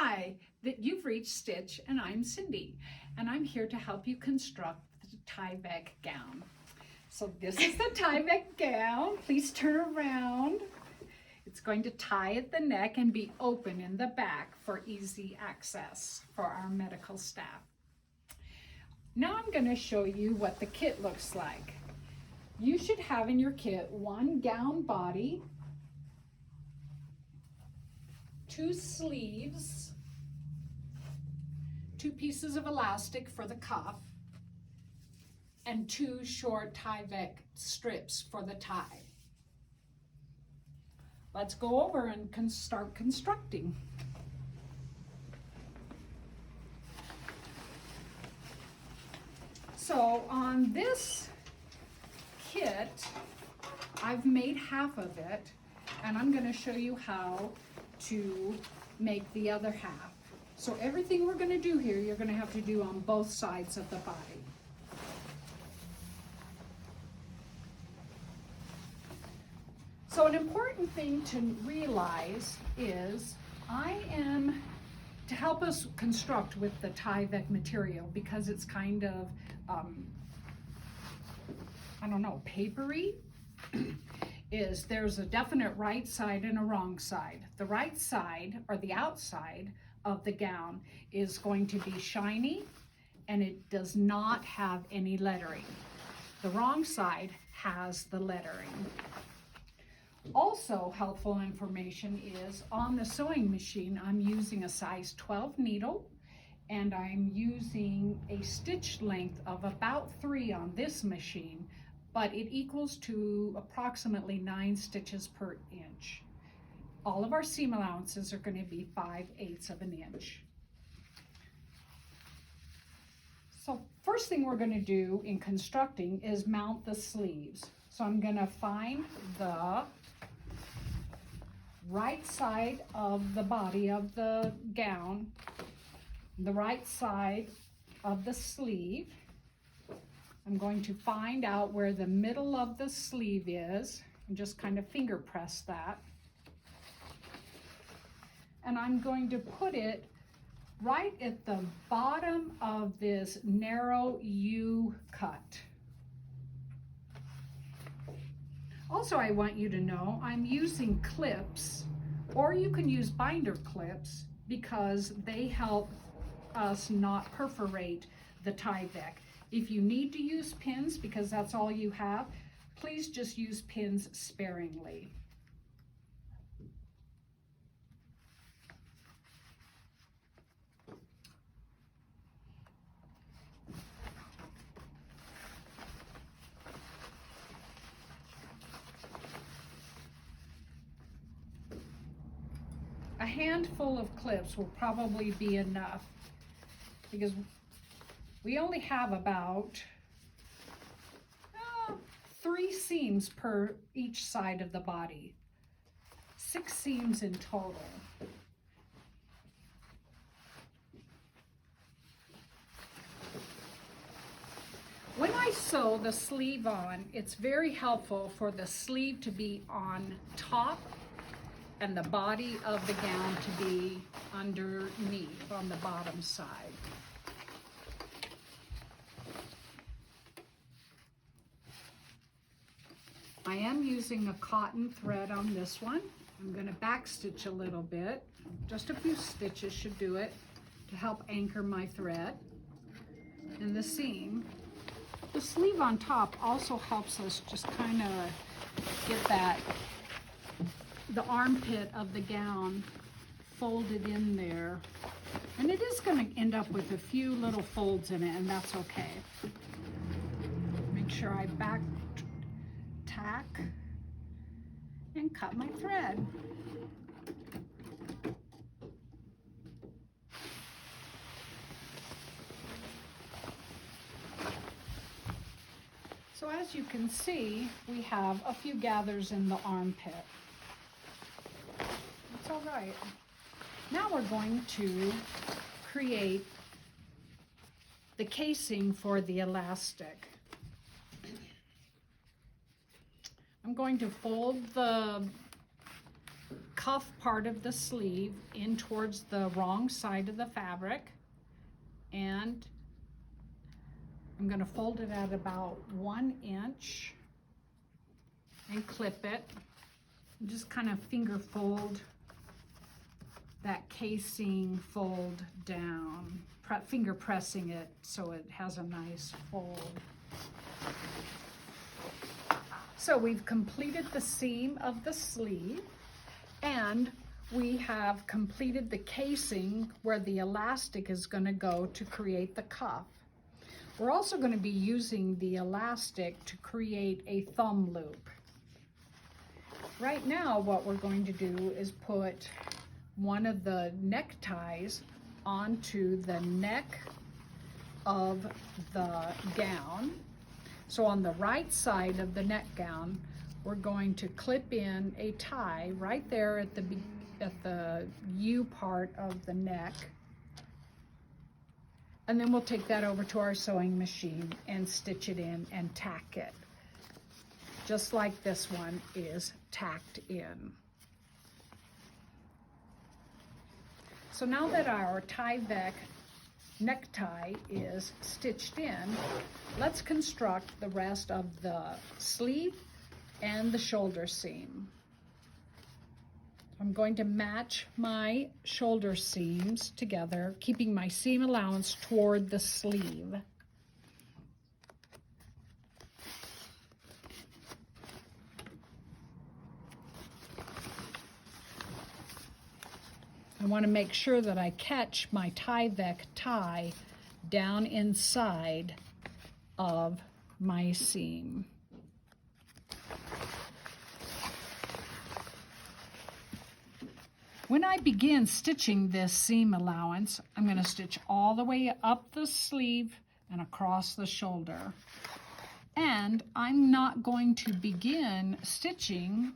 Hi, you've reached Stitch, and I'm Cindy, and I'm here to help you construct the Tyvek gown. So this is the Tyvek gown. Please turn around. It's going to tie at the neck and be open in the back for easy access for our medical staff. Now I'm going to show you what the kit looks like. You should have in your kit one gown body, 2 sleeves, 2 pieces of elastic for the cuff, and 2 short Tyvek strips for the tie. Let's go over and start constructing. So on this kit, I've made half of it, and I'm going to show you how to make the other half. So everything we're going to do here, you're going to have to do on both sides of the body. So an important thing to realize is to help us construct with the Tyvek material, because it's kind of, I don't know, papery, is there's a definite right side and a wrong side. The right side, or the outside of the gown, is going to be shiny and it does not have any lettering. The wrong side has the lettering. Also helpful information is on the sewing machine, I'm using a size 12 needle, and I'm using a stitch length of about 3 on this machine, but it equals to approximately 9 stitches per inch. All of our seam allowances are going to be 5/8 of an inch. So first thing we're going to do in constructing is mount the sleeves. So I'm going to find the right side of the body of the gown, the right side of the sleeve. I'm going to find out where the middle of the sleeve is and just kind of finger press that. And I'm going to put it right at the bottom of this narrow U cut. Also, I want you to know I'm using clips, or you can use binder clips, because they help us not perforate the Tyvek. If you need to use pins, because that's all you have, please just use pins sparingly. A handful of clips will probably be enough, because we only have about 3 seams per each side of the body, 6 seams in total. When I sew the sleeve on, it's very helpful for the sleeve to be on top and the body of the gown to be underneath on the bottom side. I am using a cotton thread on this one. I'm going to back stitch a little bit. Just a few stitches should do it to help anchor my thread in the seam. The sleeve on top also helps us just kind of get the armpit of the gown folded in there. And it is going to end up with a few little folds in it, and that's okay. Make sure I back tack and cut my thread. So as you can see, we have a few gathers in the armpit. That's all right. Now we're going to create the casing for the elastic. I'm going to fold the cuff part of the sleeve in towards the wrong side of the fabric, and I'm going to fold it at about 1 inch and clip it. Just kind of finger fold that casing fold down, finger pressing it so it has a nice fold. So we've completed the seam of the sleeve, and we have completed the casing where the elastic is going to go to create the cuff. We're also going to be using the elastic to create a thumb loop. Right now, what we're going to do is put one of the neckties onto the neck of the gown. So on the right side of the neck gown, we're going to clip in a tie right there at the U part of the neck. And then we'll take that over to our sewing machine and stitch it in and tack it, just like this one is tacked in. So now that our Tyvek necktie is stitched in, let's construct the rest of the sleeve and the shoulder seam. I'm going to match my shoulder seams together, keeping my seam allowance toward the sleeve. I want to make sure that I catch my Tyvek tie down inside of my seam. When I begin stitching this seam allowance, I'm going to stitch all the way up the sleeve and across the shoulder. And I'm not going to begin stitching,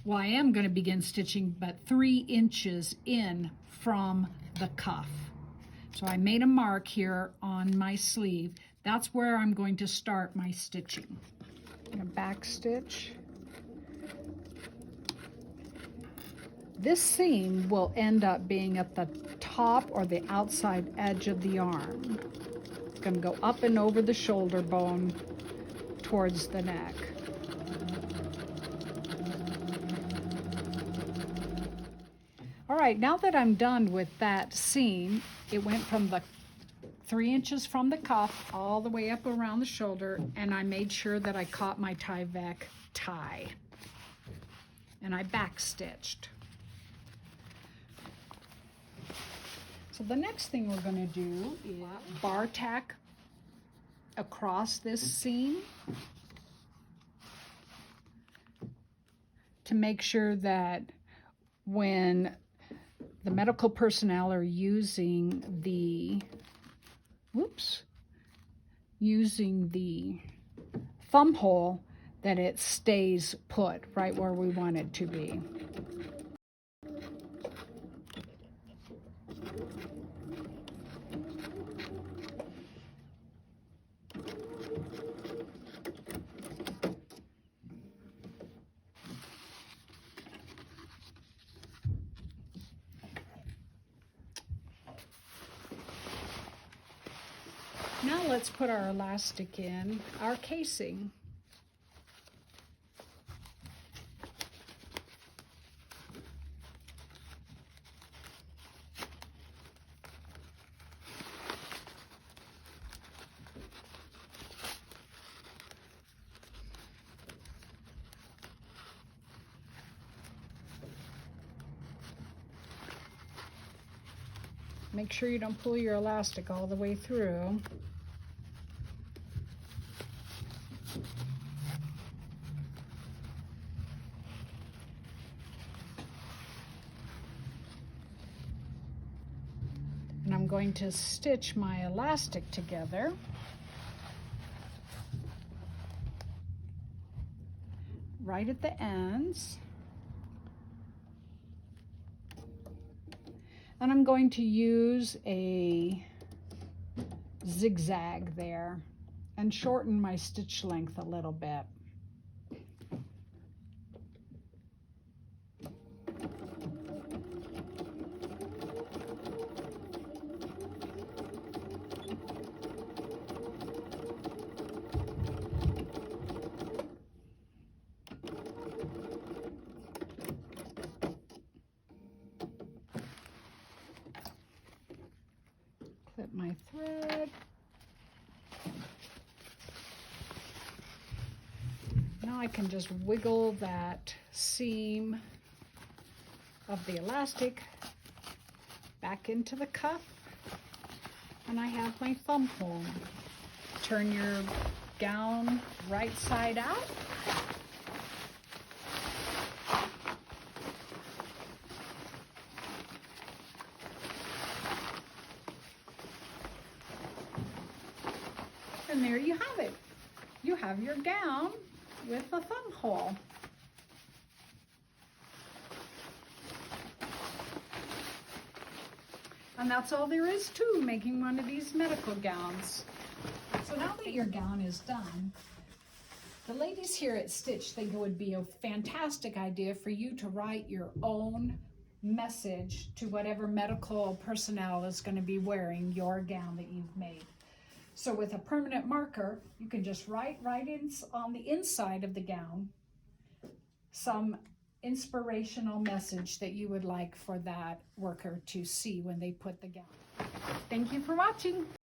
well, I am going to begin stitching, but 3 inches in from the cuff. So I made a mark here on my sleeve. That's where I'm going to start my stitching. I'm going to back stitch. This seam will end up being at the top or the outside edge of the arm. It's going to go up and over the shoulder bone towards the neck. All right, now that I'm done with that seam, it went from the 3 inches from the cuff all the way up around the shoulder, and I made sure that I caught my Tyvek tie. And I back stitched. So the next thing we're going to do is bar tack across this seam to make sure that when the medical personnel are using the thumb hole, that it stays put right where we want it to be. Now let's put our elastic in our casing. Make sure you don't pull your elastic all the way through. And I'm going to stitch my elastic together. Right at the ends. And I'm going to use a zigzag there and shorten my stitch length a little bit. my thread. Now I can just wiggle that seam of the elastic back into the cuff, and I have my thumb hole. Turn your gown right side out. And there you have it. You have your gown with a thumb hole. And that's all there is to making one of these medical gowns. So now that your gown is done, the ladies here at Stitch think it would be a fantastic idea for you to write your own message to whatever medical personnel is going to be wearing your gown that you've made. So with a permanent marker, you can just write in on the inside of the gown some inspirational message that you would like for that worker to see when they put the gown. Thank you for watching.